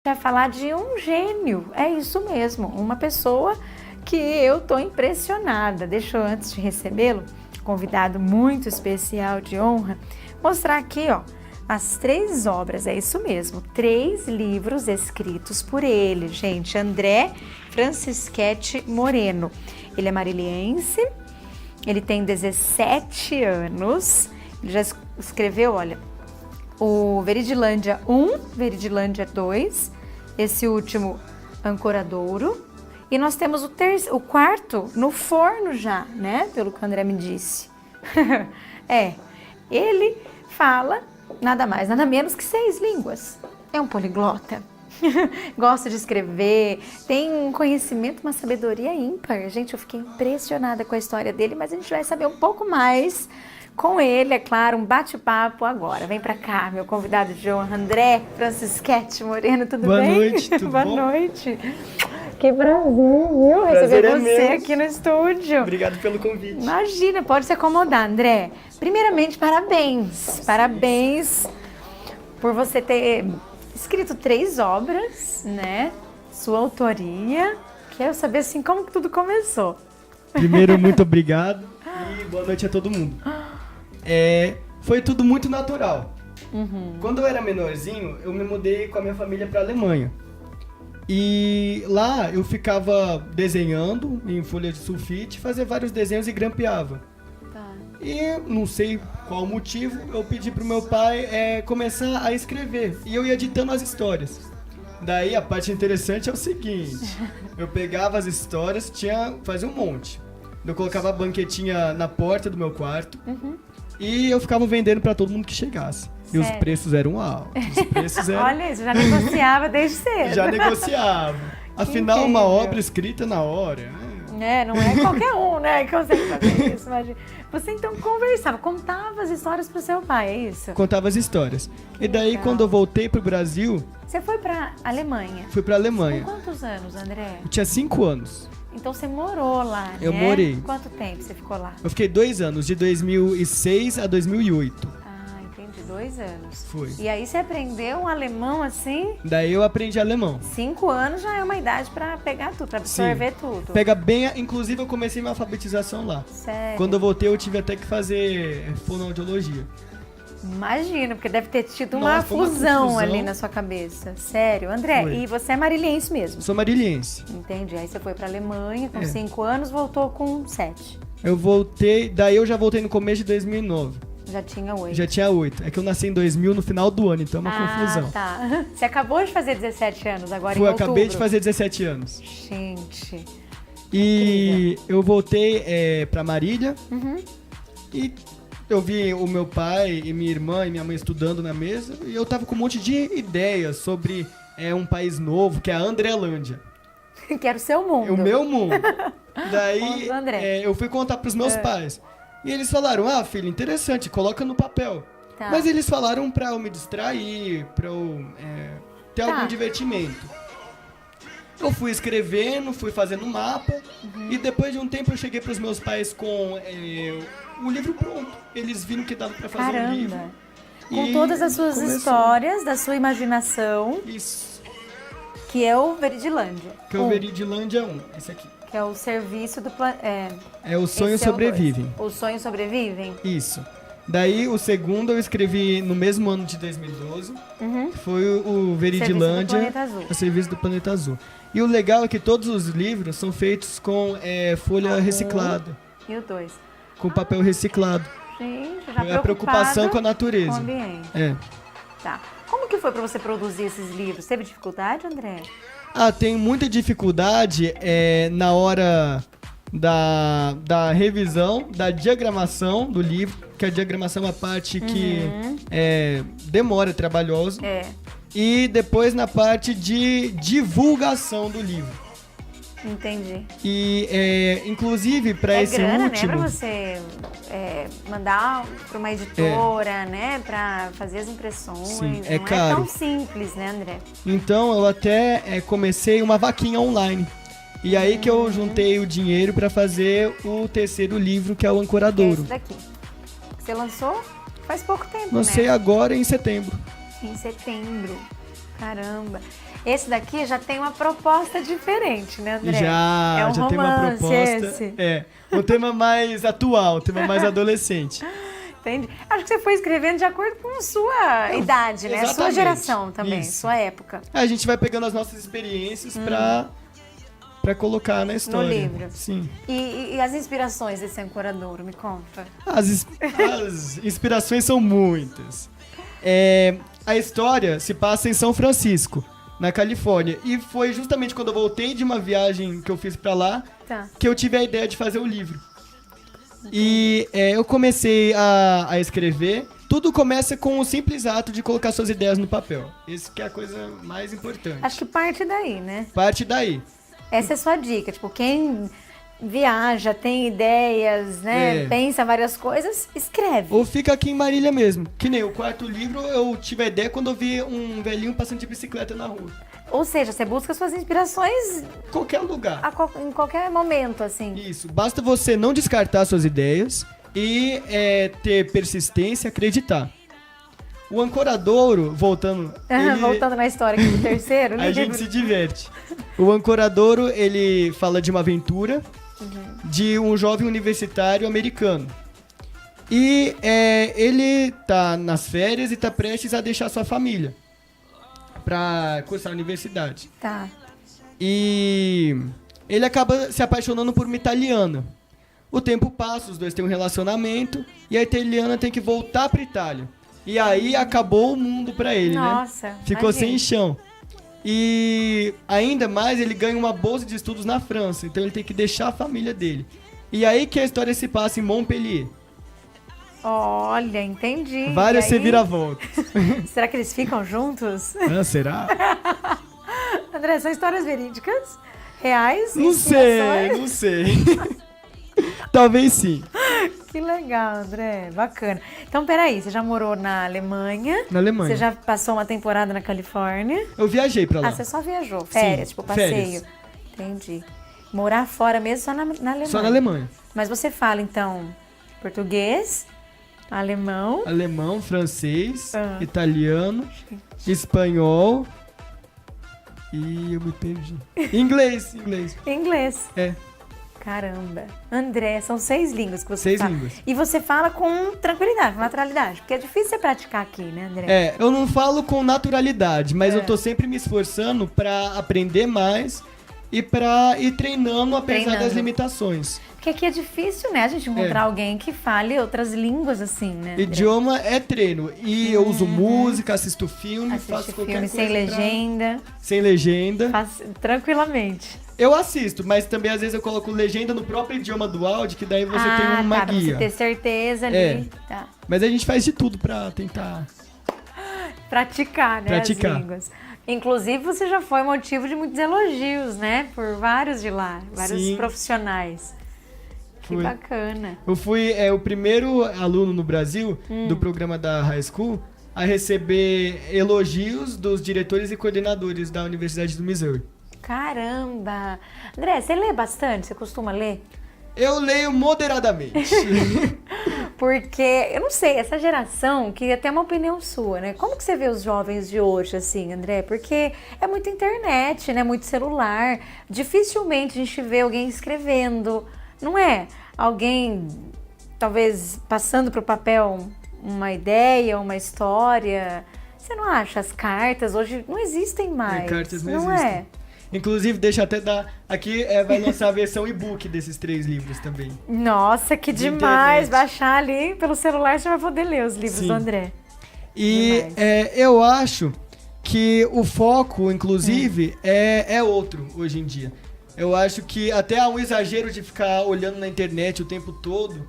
vai falar de um gênio. É isso mesmo, uma pessoa que eu tô impressionada. Deixa eu, antes de recebê-lo, convidado muito especial de honra, mostrar aqui, ó, as 3 obras, é isso mesmo, 3 livros escritos por ele, gente. André Francischetti Moreno. Ele é mariliense, ele tem 17 anos, ele já escreveu, olha, o Veridilândia 1, Veridilândia 2, esse último Ancoradouro, e nós temos o quarto no forno já, né, pelo que o André me disse. Ele fala nada mais, nada menos que 6 línguas. É um poliglota. Gosta de escrever, tem um conhecimento, uma sabedoria ímpar. Gente, eu fiquei impressionada com a história dele, mas a gente vai saber um pouco mais com ele, é claro, um bate-papo agora. Vem pra cá, meu convidado de honra, André Francischetti Moreno, tudo Boa bem? Boa noite, tudo Boa bom? noite. Que prazer, viu? Prazer Receber você meu. aqui no estúdio. Obrigado pelo convite. Imagina, pode se acomodar, André. Primeiramente, parabéns. Parabéns por você ter escrito 3 obras, né? Sua autoria. Quero saber, assim, como que tudo começou. Primeiro, muito obrigado e boa noite a todo mundo. Foi tudo muito natural. Quando eu era menorzinho, eu me mudei com a minha família para a Alemanha. E lá eu ficava desenhando em folha de sulfite, fazia vários desenhos e grampeava. Tá. E não sei qual motivo, eu pedi pro meu pai começar a escrever. E eu ia ditando as histórias. Daí a parte interessante é o seguinte, eu pegava as histórias, fazia um monte. Eu colocava a banquetinha na porta do meu quarto e eu ficava vendendo pra todo mundo que chegasse. E os preços eram altos. Os preços eram... Olha isso, já negociava desde cedo. Já negociava. Afinal, uma obra escrita na hora. Não é qualquer um, né, que consegue fazer isso. Imagina. Você então conversava, contava as histórias pro seu pai, é isso? Contava as histórias. Que e daí, legal. quando eu voltei pro Brasil... Você foi pra Alemanha? Fui pra Alemanha. Com quantos anos, André? Eu tinha 5 anos. Então você morou lá, né? Eu morei. Quanto tempo você ficou lá? Eu fiquei 2 anos, de 2006 a 2008. Ah, entendi, 2 anos. Foi. E aí você aprendeu um alemão assim? Daí eu aprendi alemão. 5 anos já é uma idade pra pegar tudo, pra absorver tudo. Pega bem, inclusive eu comecei minha alfabetização lá. Sério? Quando eu voltei eu tive até que fazer fonoaudiologia. Imagino, porque deve ter tido Nossa, uma foi uma fusão confusão. ali na sua cabeça. Sério. André, Foi. e você é mariliense mesmo? Sou mariliense. Entendi. Aí você foi pra Alemanha com 5 anos, voltou com 7. Eu voltei, daí eu já voltei no começo de 2009. Já tinha 8. Já tinha 8. É que eu nasci em 2000 no final do ano, então é uma confusão. Tá. Você acabou de fazer 17 anos agora em Eu outubro. acabei de fazer 17 anos. Gente. E eu voltei pra Marília. Uhum. E eu vi o meu pai e minha irmã e minha mãe estudando na mesa. E eu tava com um monte de ideias sobre um país novo, que é a Andrelândia. Que era o seu mundo. O meu mundo. Daí Mundo do André. eu fui contar pros meus pais. E eles falaram, filho, interessante, coloca no papel. Tá. Mas eles falaram pra eu me distrair, pra eu ter algum divertimento. Eu fui escrevendo, fui fazendo mapa. E depois de um tempo eu cheguei pros meus pais com o livro pronto. Eles viram que dava pra fazer um livro. Com E todas as suas começou. histórias, da sua imaginação, Isso. que é o Veridilândia. Que é o Veridilândia 1, esse aqui. Que é o serviço do Os Sonhos Sobrevivem. Os Sonhos Sobrevivem? Isso. Daí o segundo eu escrevi no mesmo ano de 2012. Que foi o Veridilândia, Serviço do Planeta Azul. o Serviço do Planeta Azul. E o legal é que todos os livros são feitos com folha reciclada, E o 2? com papel reciclado. Gente, já É a preocupação com a natureza. Com o ambiente. Tá. Como que foi pra você produzir esses livros? Teve dificuldade, André? Tem muita dificuldade na hora da revisão, da diagramação do livro, que a diagramação é a parte que demora, é trabalhoso. E depois na parte de divulgação do livro. Entendi. E, inclusive, para esse grana, último... né? Pra você mandar pra uma editora, né? Pra fazer as impressões. Sim, não caro. é tão simples, né, André? Então, eu até comecei uma vaquinha online. E aí que eu juntei o dinheiro para fazer o terceiro livro, que é o Ancoradouro. Esse daqui. Você lançou faz pouco tempo, Lancei né? agora em setembro. Em setembro. Caramba. Esse daqui já tem uma proposta diferente, né, André? Já, é um já tem uma romance proposta. esse. Um tema mais atual, um tema mais adolescente. Entendi. Acho que você foi escrevendo de acordo com a sua idade, né? Exatamente. Sua geração também, Isso. sua época. A gente vai pegando as nossas experiências pra colocar na história. No livro. Sim. E as inspirações desse ancoradouro, me conta. As inspirações são muitas. A história se passa em São Francisco, na Califórnia. E foi justamente quando eu voltei de uma viagem que eu fiz pra lá que eu tive a ideia de fazer o livro. E eu comecei a escrever. Tudo começa com o simples ato de colocar suas ideias no papel. Isso que é a coisa mais importante. Acho que parte daí, né? Parte daí. Essa é a sua dica. Tipo, quem viaja, tem ideias, né? Pensa várias coisas, escreve. Ou fica aqui em Marília mesmo. Que nem o quarto livro, eu tive a ideia quando eu vi um velhinho passando de bicicleta na rua. Ou seja, você busca suas inspirações Qualquer lugar. em qualquer momento, assim. Isso. Basta você não descartar suas ideias e ter persistência, acreditar. O ancoradouro, voltando na história aqui do terceiro. a gente se diverte. O ancoradouro, ele fala de uma aventura de um jovem universitário americano. E ele tá nas férias e tá prestes a deixar sua família pra cursar a universidade. Tá. E ele acaba se apaixonando por uma italiana. O tempo passa, os dois têm um relacionamento e a italiana tem que voltar pra Itália. E aí acabou o mundo pra ele, Nossa, né? Ficou imagina. sem chão. E ainda mais ele ganha uma bolsa de estudos na França, então ele tem que deixar a família dele. E aí que a história se passa em Montpellier. Olha, entendi. Várias E aí, reviravoltas. será que eles ficam juntos? Será? André, são histórias verídicas? Reais? Não sei. Talvez sim. Que legal, André. Bacana. Então, peraí, você já morou na Alemanha? Na Alemanha. Você já passou uma temporada na Califórnia? Eu viajei pra lá. Ah, você só viajou. Férias, tipo passeio. férias. Entendi. Morar fora mesmo só na Alemanha? Só na Alemanha. Mas você fala, então, português, alemão... Alemão, francês, italiano, espanhol e eu me perdi. Inglês. Inglês. É. Caramba. André, são 6 línguas que você 6 fala. línguas. E você fala com tranquilidade, com naturalidade. Porque é difícil você praticar aqui, né, André? Eu não falo com naturalidade, mas eu tô sempre me esforçando pra aprender mais e pra ir treinando apesar das limitações. Porque aqui é difícil, né, a gente encontrar alguém que fale outras línguas assim, né, André? Idioma é treino. E eu uso música, assisto filme, faço qualquer filme coisa sem legenda. Sem legenda. Tranquilamente. Eu assisto, mas também às vezes eu coloco legenda no próprio idioma do áudio, que daí você tem uma pra guia. você ter certeza ali. Tá. Mas a gente faz de tudo pra tentar praticar, né, as línguas. Inclusive, você já foi motivo de muitos elogios, né, por vários de lá, vários profissionais. Que bacana. Eu fui o primeiro aluno no Brasil do programa da High School a receber elogios dos diretores e coordenadores da Universidade do Missouri. Caramba! André, você lê bastante? Você costuma ler? Eu leio moderadamente. Porque, eu não sei, essa geração, queria ter uma opinião sua, né? Como que você vê os jovens de hoje, assim, André? Porque é muita internet, né? Muito celular. Dificilmente a gente vê alguém escrevendo, não é? Alguém, talvez, passando para o papel uma ideia, uma história. Você não acha? As cartas hoje não existem mais. Cartas não existem. É? Inclusive, deixa até dar... Aqui vai lançar a versão e-book desses 3 livros também. Nossa, que demais! Baixar ali pelo celular, você vai poder ler os livros do André. E eu acho que o foco, inclusive, é outro hoje em dia. Eu acho que até há um exagero de ficar olhando na internet o tempo todo.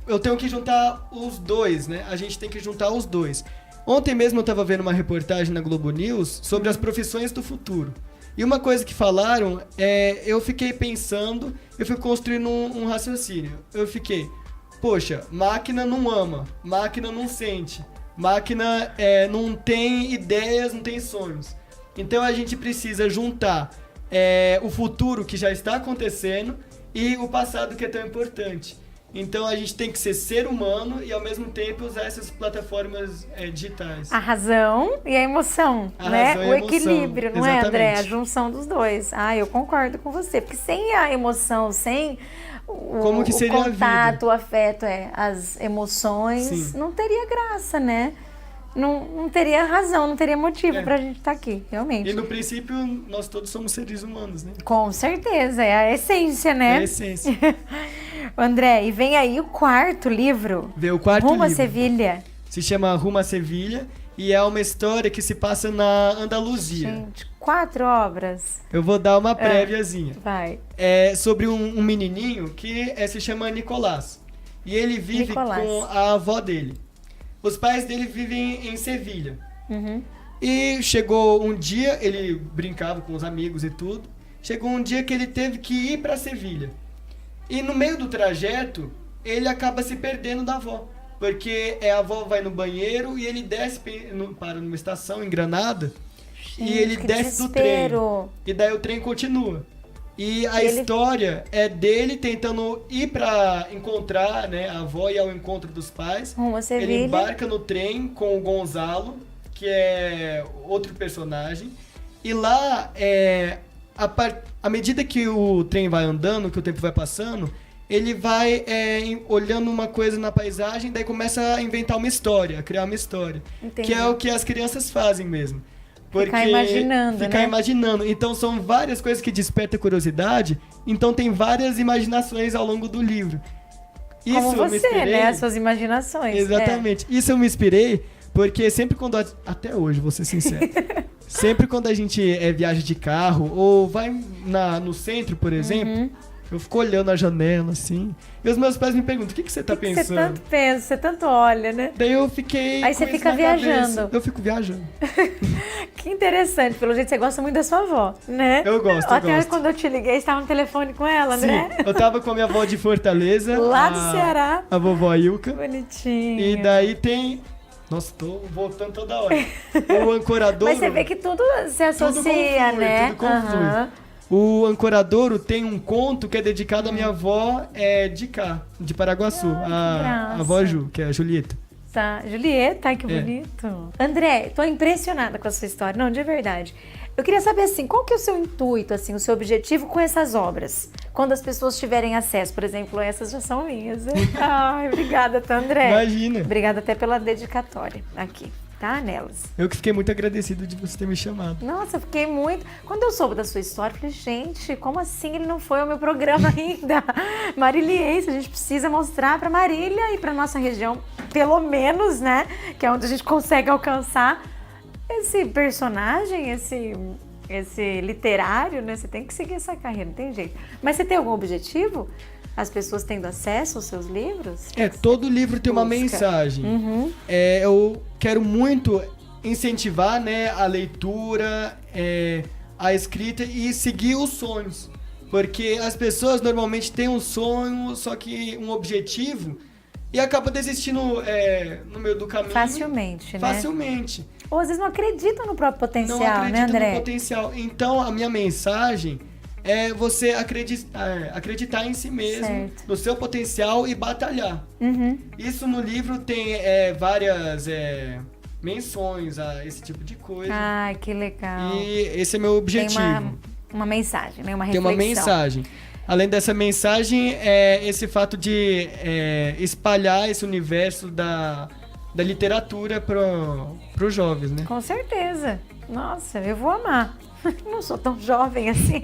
Eu tenho que juntar os dois, né? A gente tem que juntar os dois. Ontem mesmo eu estava vendo uma reportagem na Globo News sobre as profissões do futuro. E uma coisa que falaram, eu fiquei pensando, eu fui construindo um raciocínio. Eu fiquei, poxa, máquina não ama, máquina não sente, máquina não tem ideias, não tem sonhos. Então a gente precisa juntar o futuro que já está acontecendo e o passado que é tão importante. Então a gente tem que ser humano e ao mesmo tempo usar essas plataformas digitais. A razão e a emoção, né? Razão e O a emoção. equilíbrio, não é, André? A Exatamente. junção dos dois. Eu concordo com você. Porque sem a emoção, sem Como que seria o a vida? contato, o afeto, as emoções, Sim. não teria graça, né? Não teria razão, não teria motivo pra gente estar aqui, realmente. E no princípio, nós todos somos seres humanos, né? Com certeza, é a essência, né? É a essência. André, e vem aí o quarto livro. Vê o quarto Rumo a livro. Sevilha. Se chama Rumo a Sevilha e é uma história que se passa na Andaluzia. Gente, 4 obras. Eu vou dar uma préviazinha. Vai. É sobre um menininho que se chama Nicolás. E ele vive Nicolás. com a avó dele. Os pais dele vivem em Sevilha. Uhum. E chegou um dia, ele brincava com os amigos e tudo. Chegou um dia que ele teve que ir para Sevilha. E no meio do trajeto, ele acaba se perdendo da avó. Porque a avó vai no banheiro e ele desce, para numa estação em Granada. Gente, e ele que desce do trem. desespero. E daí o trem continua. E a Ele- história é dele tentando ir pra encontrar, né, a avó e ao encontro dos pais. Rumo a Ele Sevilha. embarca no trem com o Gonzalo, que é outro personagem. E lá, à medida que o trem vai andando, que o tempo vai passando, ele vai olhando uma coisa na paisagem, daí começa a inventar uma história, a criar uma história. Entendi. Que é o que as crianças fazem mesmo. Ficar imaginando, Ficar né? imaginando. Então são várias coisas que despertam curiosidade. Então tem várias imaginações ao longo do livro. Como eu me você, inspirei- né? As suas imaginações. Exatamente. Isso eu me inspirei porque sempre quando... Até hoje, vou ser sincero. Sempre quando a gente viaja de carro ou vai no centro, por exemplo, eu fico olhando a janela assim. E os meus pais me perguntam, o que você tá O que pensando? você tanto pensa, você tanto olha, né? Daí eu fiquei. Aí você com isso fica na viajando. cabeça. Eu fico viajando. Que interessante, pelo jeito você gosta muito da sua avó, né? Eu gosto, eu Até gosto. quando eu te liguei, você estava no telefone com ela, né? Sim, eu tava com a minha avó de Fortaleza. Lá do Ceará. A vovó Ilka. Bonitinho. E daí tem. Nossa, tô voltando toda hora. O Ancoradouro. Mas você vê que tudo se associa, conflui, né? tudo conflui. Aham. O Ancoradouro tem um conto que é dedicado à minha avó de cá, de Paraguaçu. Ai, que A graça. avó Ju, que é a Julieta. Tá. Julieta, ai que É. bonito. André, tô impressionada com a sua história. Não, de verdade. Eu queria saber, assim, qual que é o seu intuito, assim, o seu objetivo com essas obras? Quando as pessoas tiverem acesso, por exemplo, essas já são minhas. Ai, obrigada, tá, André? Imagina. Obrigada até pela dedicatória aqui, tá? Nelas. Eu que fiquei muito agradecido de você ter me chamado. Nossa, eu fiquei muito... Quando eu soube da sua história, eu falei, gente, como assim ele não foi ao meu programa ainda? Mariliense, a gente precisa mostrar pra Marília e pra nossa região, pelo menos, né? Que é onde a gente consegue alcançar esse personagem, esse literário, né? Você tem que seguir essa carreira, não tem jeito. Mas você tem algum objetivo? As pessoas tendo acesso aos seus livros? Todo livro tem uma Busca. mensagem. Uhum. Eu quero muito incentivar, né, a leitura, a escrita e seguir os sonhos. Porque as pessoas normalmente têm um sonho, só que um objetivo, e acabam desistindo no meio do caminho. Facilmente, né? Facilmente. Ou às vezes não acreditam no próprio potencial, Não acredita né, André? no potencial. Então, a minha mensagem é você acreditar em si mesmo, Certo. no seu potencial e batalhar. Uhum. Isso no livro tem várias menções a esse tipo de coisa. Ai, que legal. E esse é meu objetivo. Tem uma mensagem, né? Uma Tem reflexão. uma mensagem. Além dessa mensagem, é esse fato de espalhar esse universo da literatura para os jovens, né? Com certeza. Nossa, eu vou amar. Não sou tão jovem assim,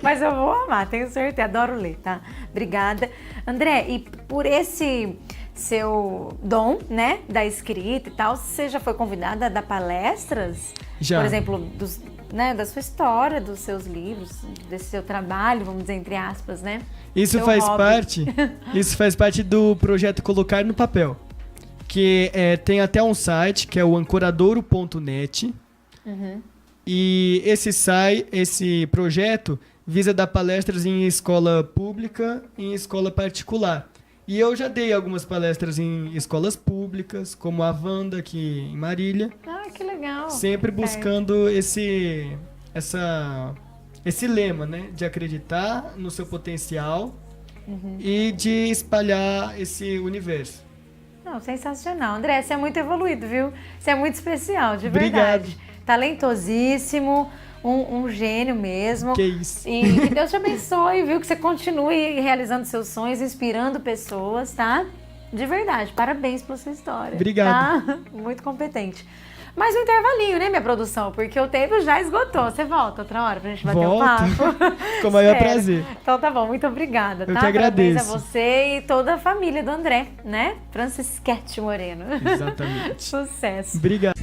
mas eu vou amar, tenho certeza. Adoro ler, tá? Obrigada. André, e por esse seu dom, né, da escrita e tal, você já foi convidada a dar palestras? Já. Por exemplo, da sua história, dos seus livros, desse seu trabalho, vamos dizer, entre aspas, né? Isso Seu faz hobby. isso faz parte do projeto Colocar no Papel, que tem até um site que é o ancoradouro.net. Uhum. E esse projeto visa dar palestras em escola pública e em escola particular. E eu já dei algumas palestras em escolas públicas, como a Wanda aqui em Marília, Ah, que legal. sempre Certo. buscando esse lema, né, de acreditar no seu potencial e de espalhar esse universo. Não, sensacional. André, você é muito evoluído, viu? Você é muito especial, de Obrigado. verdade. Talentosíssimo, um gênio mesmo. Que isso. E que Deus te abençoe, viu? Que você continue realizando seus sonhos, inspirando pessoas, tá? De verdade, parabéns pela sua história. Obrigado. Tá? Muito competente. Mais um intervalinho, né, minha produção? Porque o tempo já esgotou. Você volta outra hora pra gente bater um Volto. papo? Com o maior Espero. prazer. Então tá bom, muito obrigada, Eu tá? que agradeço. Parabéns a você e toda a família do André, né? Francisquete Moreno. Exatamente. Sucesso. Obrigado.